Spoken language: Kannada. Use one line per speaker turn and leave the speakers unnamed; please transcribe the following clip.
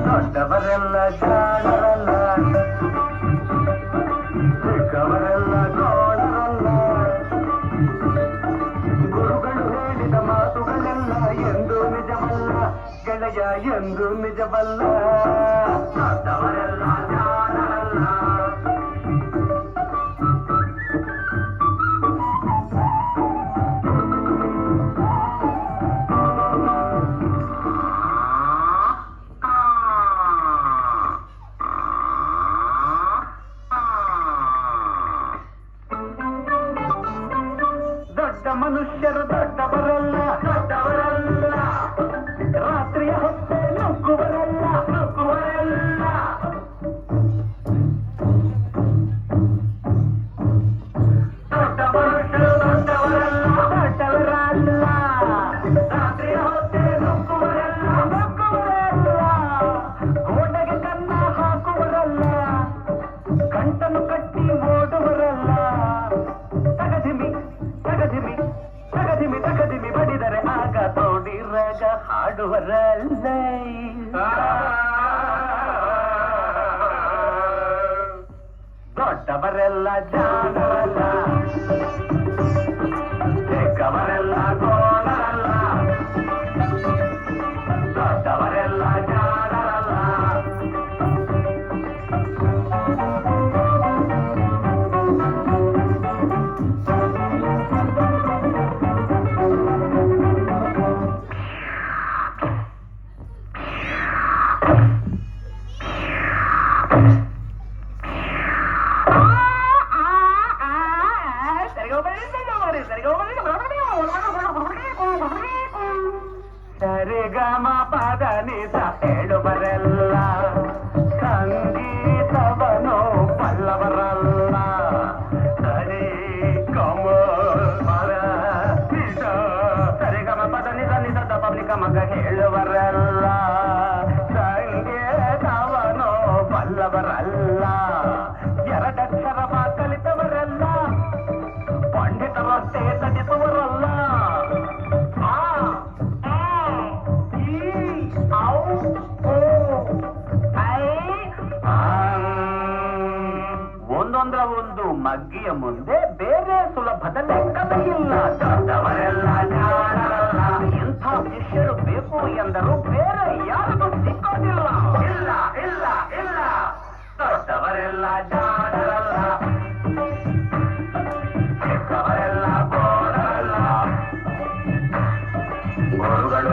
ದೊಡ್ಡವರೆಲ್ಲ ಜಾಣರಲ್ಲ, ಚಿಕ್ಕವರೆಲ್ಲ ಗೋಳರಲ್ಲ. ಗುರುಗಳು ಹೇಳಿದ ಮಾತುಗಳೆಲ್ಲ ಎಂದು ನಿಜವಲ್ಲ ಗೆಳೆಯ, ಎಂದು ನಿಜವಲ್ಲ. ದೊಡ್ಡವರೆಲ್ಲ ಜಾಣರಲ್ಲ. ದೊಡ್ಡ ಮನುಷ್ಯರು ದೊಡ್ಡವರಲ್ಲ, ದೊಡ್ಡವರಲ್ಲ. ರಾತ್ರಿಯ ಹೊತ್ತೆ ನುಗ್ಗುವರಲ್ಲ, ನುಗ್ಗುವರಲ್ಲ. ದೊಡ್ಡ ಮನುಷ್ಯರು ದೊಡ್ಡವರಲ್ಲ, ದೊಡ್ಡವರಲ್ಲ. ರಾತ್ರಿಯ ಹೊತ್ತೆ ನುಗ್ಗುವರಲ್ಲ, ನುಗ್ಗುವರಲ್ಲ. ಗೋಡೆಗೆ ಕನ್ನ ಹಾಕುವರಲ್ಲ, ಗಂಟನ್ನು ಕಟ್ಟಿ ಓಡುವರಲ್ಲ. ತಗದಿಮಿ ತಗದಿಮಿ ತಗದಿಮಿ ತಗದಿಮಿ ಬಡಿದರೆ ಆಗ ತೋಡಿರಾಗ ಹಾಡುವರಲ್ಲ. ದೊಡ್ಡವರೆಲ್ಲ ಜಾಣರಲ್ಲ, ಚಿಕ್ಕವರೆಲ್ಲ ಗೋಳರಲ್ಲ. ದೊಡ್ಡವರೆಲ್ಲ ಜಾಣರಲ್ಲ. ಸರಿಗಮ ಪದ ನಿಸ ಹೇಳುವರೆಲ್ಲ, ಸಂಗೀತವನು ಬಲ್ಲವರಲ್ಲ. ಸರಿ ಕಮ ಪದ ನಿಸ, ಸರಿಗಮ ಪದ ನಿಸ ನಿಸದ ಪಬ್ಲಿಕ ಮಗ ಹೇಳುವರಲ್ಲ. ಸಂಗೀತವನು ಬಲ್ಲವರಲ್ಲ. ಎರಡಕ್ಷರ ಕಲಿತವರಲ್ಲ, ಪಂಡಿತರಷ್ಟೇ ತಡಿಸುವರಲ್ಲ. ಒಂದೊಂದರ ಒಂದು ಮಗ್ಗಿಯ ಮುಂದೆ ಬೇರೆ ಸುಲಭದ ಲೆಕ್ಕವೇ ಇಲ್ಲ. ದೊಡ್ಡವರೆಲ್ಲ ಜಾಣರಲ್ಲ. ಇಂಥ ಶಿಷ್ಯರು ಬೇಕು ಎಂದರು ಬೇರೆ ಯಾರಿಗೂ ಸಿಕ್ಕೋದಿಲ್ಲ. ಇಲ್ಲ ಇಲ್ಲ ಇಲ್ಲ, ದೊಡ್ಡವರೆಲ್ಲ ಜಾಣರಲ್ಲ, ಚಿಕ್ಕವರೆಲ್ಲ ಗೋಳರಲ್ಲ. ಗುರುಗಳು